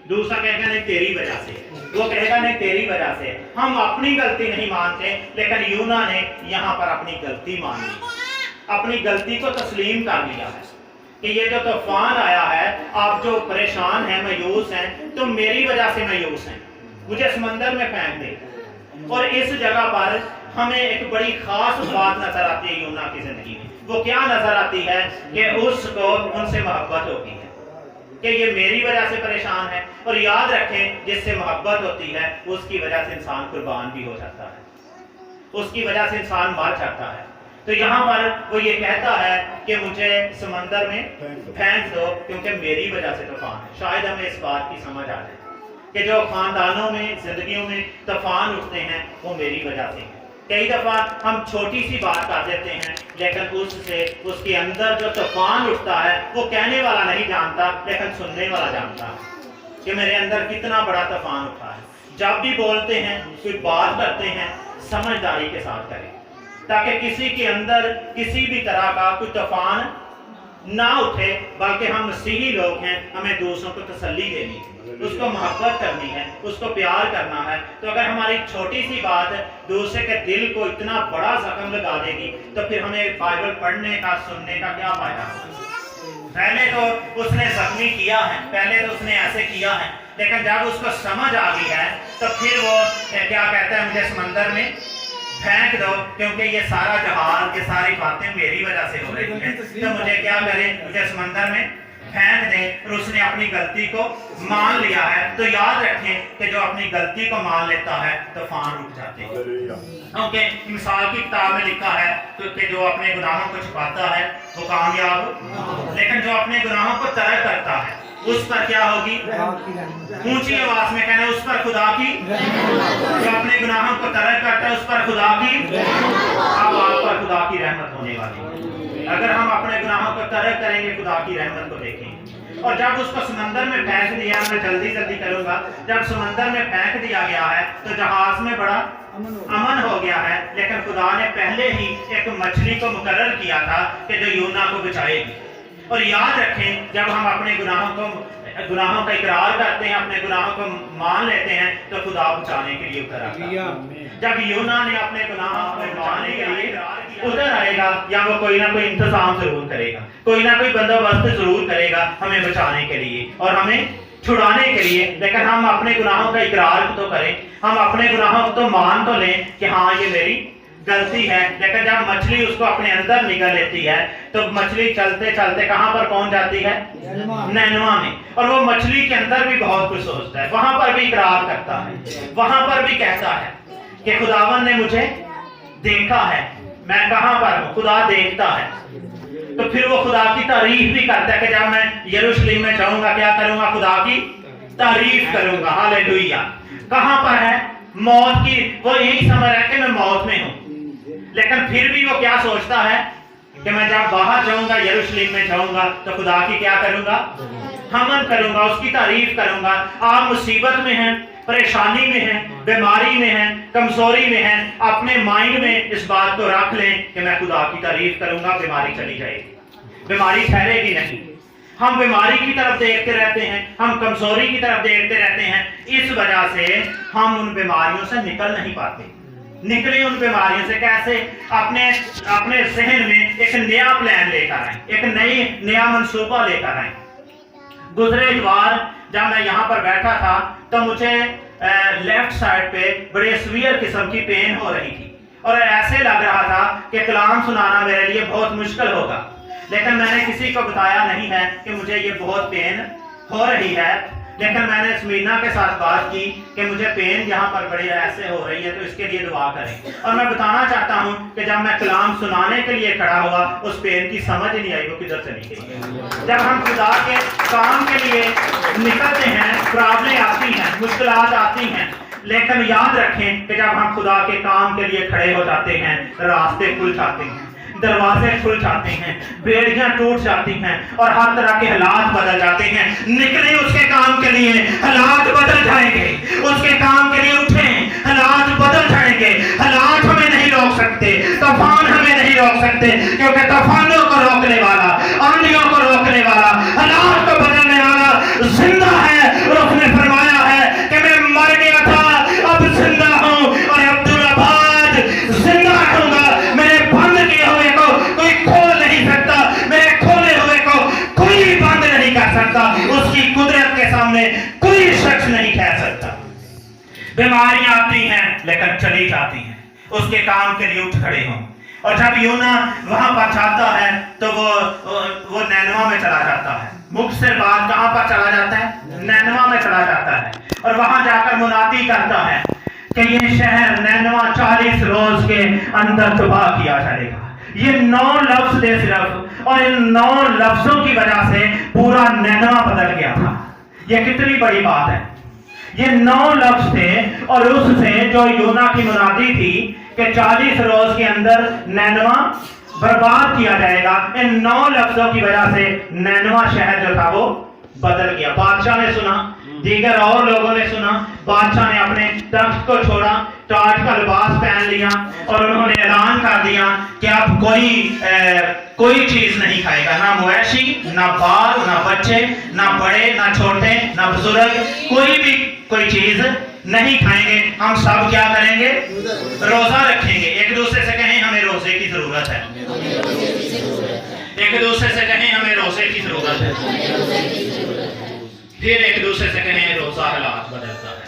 दूसरा कहेगा नहीं तेरी वजह से, वो कहेगा नहीं तेरी वजह से। हम अपनी गलती नहीं मानते, लेकिन यूना ने यहाँ पर अपनी गलती मान ली, अपनी गलती को तस्लीम कर लिया है कि ये जो तूफान आया है, आप जो परेशान हैं, मायूस हैं, तो मेरी वजह से मायूस हैं। मुझे समंदर में फेंक दे। और इस जगह पर हमें एक बड़ी खास बात नजर आती है यूना की जिंदगी में। वो क्या नजर आती है कि उसको उनसे मोहब्बत होती है कि ये मेरी वजह से परेशान है। और याद रखें, जिससे मोहब्बत होती है उसकी वजह से इंसान कुर्बान भी हो जाता है, उसकी वजह से इंसान मर जाता है। तो यहाँ पर वो ये कहता है कि मुझे समंदर में फेंक दो क्योंकि मेरी वजह से तूफान है। शायद हमें इस बात की समझ आ जाए कि जो खानदानों में, जिंदगियों में तूफान उठते हैं वो मेरी वजह से है। कई दफा हम छोटी सी बात कर देते हैं, लेकिन उससे उसके अंदर जो तूफान उठता है वो कहने वाला नहीं जानता, लेकिन सुनने वाला जानता है कि मेरे अंदर कितना बड़ा तूफान उठा है। जब भी बोलते हैं, कोई बात करते हैं, समझदारी के साथ करें ताकि किसी के अंदर किसी भी तरह का कोई तूफान ना उठे। बल्कि हम मसीही लोग हैं, हमें दूसरों को तसल्ली देनी है, उसको मोहब्बत करनी है, उसको प्यार करना है। तो अगर हमारी छोटी सी बात दूसरे के दिल को इतना बड़ा जख्म लगा देगी तो फिर हमें बाइबल पढ़ने का, सुनने का क्या फायदा। पहले तो उसने जख्मी किया है, पहले तो उसने ऐसे किया है, लेकिन जब उसको समझ आ गई है तो फिर वो क्या कहता है, मुझे समंदर में फेंक दो क्योंकि ये सारा जहाज, ये सारी बातें मेरी वजह से हो रही हैं। तो मुझे क्या करे, मुझे समंदर में फेंक दे। और उसने अपनी गलती को मान लिया है। तो याद रखें कि जो अपनी गलती को मान लेता है तूफान रुक जाते हैं। क्योंकि मिसाल की किताब में लिखा है कि जो अपने गुनाहों को छुपाता है वो कामयाब, लेकिन जो अपने गुनाहों को तर्क करता है उस पर क्या होगी, ऊंची आवाज में कहना, उस पर खुदा की। जो अपने गुनाहों को तर्क करता है उस पर खुदा की, अब आप पर खुदा की रहमत होने वाली है। अगर हम अपने गुनाहों को तर्क करेंगे, खुदा की रहमत को देखेंगे। और जब उसको समंदर में फेंक दिया, मैं जल्दी जल्दी करूंगा, जब समंदर में फेंक दिया गया है तो जहाज में बड़ा अमन हो गया है। लेकिन खुदा ने पहले ही एक मछली को मुकर्रर किया था कि जो यूना को बचाएगी। और याद रखें, जब हम अपने गुनाहों का इकरार करते हैं, अपने गुनाहों को मान लेते हैं तो खुदा बचाने के लिए उतर आता है। जब यूना ने अपने गुनाहों को मानने के लिए उतर आएगा, या वो कोई ना कोई इंतजाम जरूर करेगा, कोई ना कोई बंदोबस्त जरूर करेगा हमें बचाने के लिए और हमें छुड़ाने के लिए। लेकिन हम अपने गुनाहों का इकरार तो करें, हम अपने गुनाहों को तो मान तो लें कि हाँ ये मेरी गलती है। लेकिन जब मछली उसको अपने अंदर निगल लेती है तो मछली चलते चलते कहां पर पहुंच जाती है, नैनवा में। और वो मछली के अंदर भी बहुत कुछ सोचता है, वहां पर भी इकरार करता है, वहां पर भी कहता है कि खुदावन ने मुझे देखा है, मैं कहां पर हूं, खुदा देखता है। तो फिर वो खुदा की तारीफ भी करता है कि जब मैं यरूशलेम में जाऊंगा क्या करूंगा, खुदा की तारीफ करूंगा। हालेलुया। कहां पर है, मौत की, वो यही समझ रहा है कि मैं मौत में हूं। लेकिन फिर भी वो क्या सोचता है कि मैं जब बाहर जाऊंगा, यरूशलेम में जाऊंगा तो खुदा की क्या करूंगा, हमद करूंगा, उसकी तारीफ करूंगा। आप मुसीबत में हैं, परेशानी में हैं, बीमारी में हैं, कमजोरी में हैं, अपने माइंड में इस बात को रख लें कि मैं खुदा की तारीफ करूंगा, बीमारी चली जाएगी, बीमारी ठहरेगी नहीं। हम बीमारी की तरफ देखते रहते हैं, हम कमजोरी की तरफ देखते रहते हैं, इस वजह से हम उन बीमारियों से निकल नहीं पाते। निकले उन बीमारियों से कैसे, अपने जहन में एक नया प्लान लेकर आए, एक नया मंसूबा लेकर आए। गुजरे इतवार जब मैं यहाँ पर बैठा था तो मुझे लेफ्ट साइड पे बड़े सीवियर किस्म की पेन हो रही थी और ऐसे लग रहा था कि कलाम सुनाना मेरे लिए बहुत मुश्किल होगा। लेकिन मैंने किसी को बताया नहीं है कि मुझे ये बहुत पेन हो रही है। लेकिन मैंने समीना के साथ बात की कि मुझे पेन यहाँ पर बड़े ऐसे हो रही है, तो इसके लिए दुआ करें। और मैं बताना चाहता हूँ कि जब मैं कलाम सुनाने के लिए खड़ा हुआ, उस पेन की समझ नहीं आई वो किधर चली गई। जब हम खुदा के काम के लिए निकलते हैं, प्रॉब्लम आती हैं, मुश्किलात आती हैं, लेकिन याद रखें कि जब हम खुदा के काम के लिए खड़े हो जाते हैं, रास्ते खुल जाते हैं, दरवाजे खुल जाते हैं, बेड़ियां टूट जाती हैं और हर तरह के हालात बदल जाते हैं। निकले उसके काम के लिए, हालात बदल जाएंगे। उसके काम के लिए उठे, हालात बदल जाएंगे। हालात हमें नहीं रोक सकते, तूफान हमें नहीं रोक सकते, क्योंकि तूफानों को रोकने वाला, आंधियों को रोकने वाला, हालात को बदलने वाला जिंदा है। और उसने फरमाया है कि मैं मर गया था, अब जिंदा हूं और अब्दुल-अबाद जिंदा रहूंगा। मेरे बंद किए हुए को कोई खोल नहीं सकता, मेरे खोले हुए को कोई बंद नहीं कर सकता। उसकी कुदरत के सामने कोई शख्स नहीं कह सकता। बीमारियां आती हैं लेकिन चली जाती हैं, उसके काम के लिए उठ खड़े हों। और जब यूना वहां पर जाता है तो वो नैनवा में चला जाता है। मुख से बाद कहां पर चला जाता है? नैनवा में चला जाता है और वहां जाकर मुनादी करता है कि ये शहर नैनवा 40 रोज के अंदर तबाह किया जाएगा। ये 9 लफ्ज थे सिर्फ, और इन 9 लफ्जों की वजह से पूरा नैनवा बदल गया था। ये कितनी बड़ी बात है। ये 9 लफ्ज थे और उससे जो यूना की मुनादी थी कि 40 रोज के अंदर नैनवा बर्बाद किया जाएगा, इन 9 लफ्जों की वजह से नैनवा शहर जो था वो बदल गया। बादशाह ने सुना, दीगर और लोगों ने सुना, बादशाह ने अपने तख्त को छोड़ा, टाट का लिबास पहन लिया और उन्होंने ऐलान कर दिया कि अब कोई चीज नहीं खाएगा, ना मुऐशी, ना बाल, ना बच्चे, ना बड़े, ना छोटे, ना बुजुर्ग, कोई चीज नहीं खाएंगे। हम सब क्या करेंगे? रोजा रखेंगे। एक दूसरे से कहें हमें रोजे की जरूरत है। एक दूसरे से कहें हमें रोजे की जरूरत है। फिर एक दूसरे से कहें रोजा हालात बदलता है।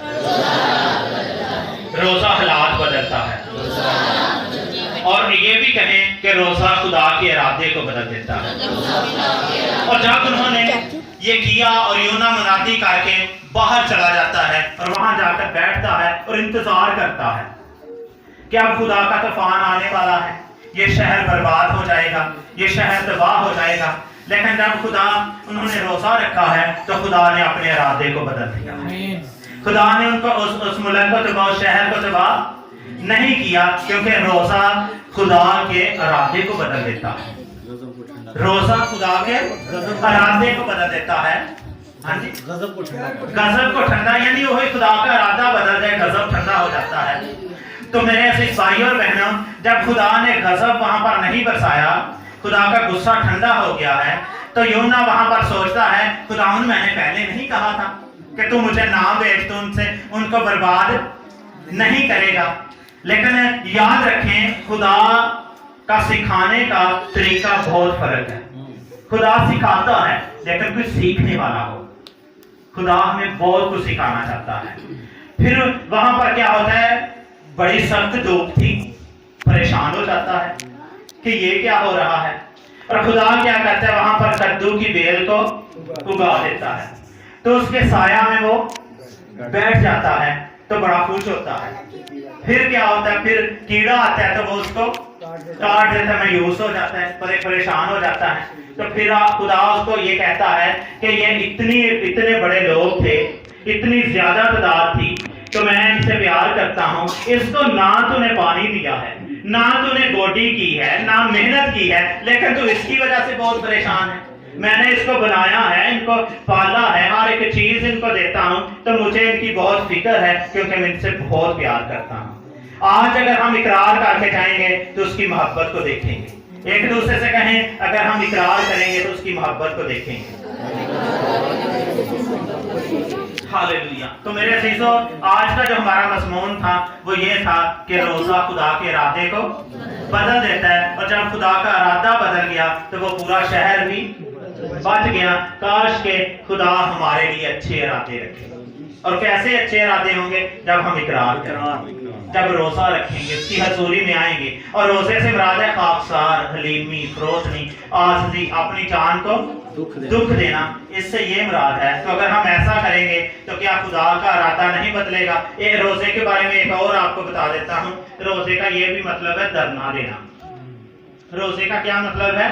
रोजा हालात बदलता है। और ये भी कहें कि रोजा खुदा के इरादे को बदल देता है। और जब उन्होंने ये किया और यूना मुनादी करके बाहर चला जाता है और वहां जाकर बैठता है और इंतजार करता है कि अब खुदा का तूफान आने वाला है, ये शहर बर्बाद हो जाएगा, ये शहर तबाह हो जाएगा। लेकिन जब खुदा उन्होंने रोजा रखा है तो खुदा ने अपने इरादे को बदल दिया। खुदा ने उनको उस मुल्क को तबाह, शहर को तबाह नहीं किया, क्योंकि रोजा खुदा के इरादे को बदल देता है। रोजा खुदा के इरादे को बदल देता है। हाँ जी, गजब को ठंडा, यानी वही खुदा का इरादा बदल जाए, गजब ठंडा हो जाता है। तो मेरे ऐसे भाई और बहनों, जब खुदा ने गजब वहां पर नहीं बरसाया, खुदा का गुस्सा ठंडा हो गया है, तो यूना वहां पर सोचता है खुदावन मैंने पहले नहीं कहा था कि तू मुझे ना भेज, तो उनको बर्बाद नहीं करेगा। लेकिन याद रखें, खुदा का सिखाने का तरीका बहुत फर्क है। खुदा सिखाता है लेकिन कोई सीखने वाला हो। खुदा हमें बहुत कुछ सिखाना चाहता है। फिर वहां पर क्या होता है? बड़ी सख्त धूप थी, परेशान हो जाता है कि ये क्या हो रहा है। और खुदा क्या करता है? वहां पर कद्दू की बेल को उगा देता है, तो उसके साया में वो बैठ जाता है, तो बड़ा खुश होता है। फिर क्या होता है? फिर कीड़ा आता है तो वो उसको काट देता है, मायूस हो जाता है, परेशान हो जाता है। तो फिर खुदा उसको ये कहता है कि ये इतने बड़े लोग थे, इतनी ज्यादा तादाद थी, तो मैं इनसे प्यार करता हूँ। इसको ना तूने पानी दिया है, ना तूने गोडी की है, ना मेहनत की है, लेकिन तू इसकी वजह से बहुत परेशान है। मैंने इसको बनाया है, इनको पाला है, हर एक चीज इनको देता हूँ, तो मुझे इनकी बहुत फिक्र है, क्योंकि मैं इनसे बहुत प्यार करता हूँ। आज अगर हम इकरार करके जाएंगे तो उसकी मोहब्बत को देखेंगे। एक दूसरे से कहें, अगर हम इकरार करेंगे तो उसकी मोहब्बत को देखेंगे। हालेलुया। तो मेरे अजीजों, आज का जो हमारा मज़मून था वो ये था कि रोजा खुदा के इरादे को बदल देता है, और जब खुदा का इरादा बदल गया तो वो पूरा शहर भी बच गया। काश के खुदा हमारे लिए अच्छे इरादे रखे। और कैसे अच्छे इरादे होंगे? जब हम इकरार करेंगे, जब रोजा रखेंगे, उसकी हजूरी में आएंगे। और रोजे से मुराद है खाकसार, हलीमी, फरोतनी, आजिज़ी, अपनी जान को दुख देना, इससे ये मुराद है। तो अगर हम ऐसा करेंगे तो क्या खुदा का इरादा नहीं बदलेगा? ये रोजे के बारे में एक और आपको बता देता हूँ। रोजे का ये भी मतलब है धरना देना। रोजे का क्या मतलब है?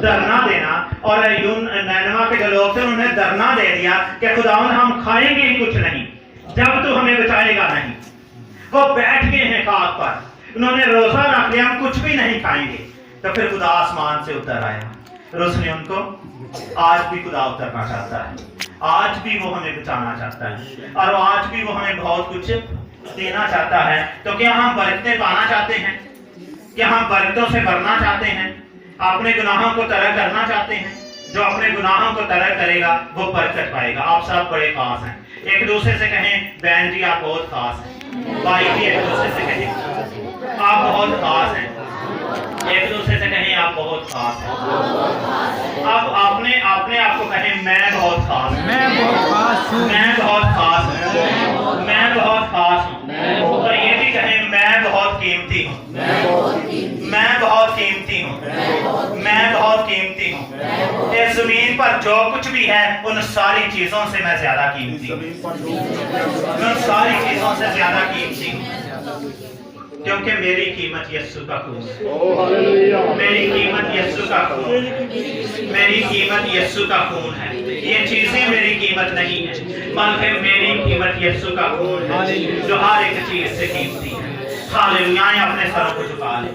धरना देना। और नैनवा के जो लोग थे उन्होंने धरना दे दिया कि खुदावन हम खाएंगे ही कुछ नहीं जब तू हमें बचाएगा नहीं। वो बैठ गए हैं खाक पर, उन्होंने रोजा रख लिया, हम कुछ भी नहीं खाएंगे। तो फिर खुदा आसमान से उतर आया और उसने उनको, आज भी खुदा उतरना चाहता है, आज भी वो हमें बचाना चाहता है, और आज भी वो हमें बहुत कुछ देना चाहता है। तो क्या हम बरकतें पाना चाहते हैं? क्या हम बरकतों से भरना चाहते हैं? अपने गुनाहों को तरक करना चाहते हैं? जो अपने गुनाहों को तरक करेगा वो बरकत पाएगा। आप सब बड़े खास हैं। एक दूसरे से कहें, बहन जी आप बहुत खास हैं। भाई भी एक दूसरे से कहें आप बहुत खास हैं। एक दूसरे से कहें आप बहुत खास हैं। आप अपने आप को कहें, मैं बहुत खास हूँ, मैं बहुत खास हूँ, मैं बहुत खास हूँ। कीमती हूँ, मैं बहुत कीमती हूँ, मैं बहुत कीमती हूँ। इस जमीन पर जो कुछ भी है उन सारी चीजों से मैं ज्यादा कीमती हूँ, मैं उन सारी चीजों से ज्यादा कीमती हूँ, क्योंकि मेरी कीमत यीशु का खून है, मेरी कीमत यीशु का खून है, मेरी कीमत यीशु का खून है। ये चीजें मेरी कीमत नहीं है, बल्कि मेरी कीमत यीशु का खून है जो हर एक चीज से कीमती है। हालेलुया। अपने सरों को झुका लें।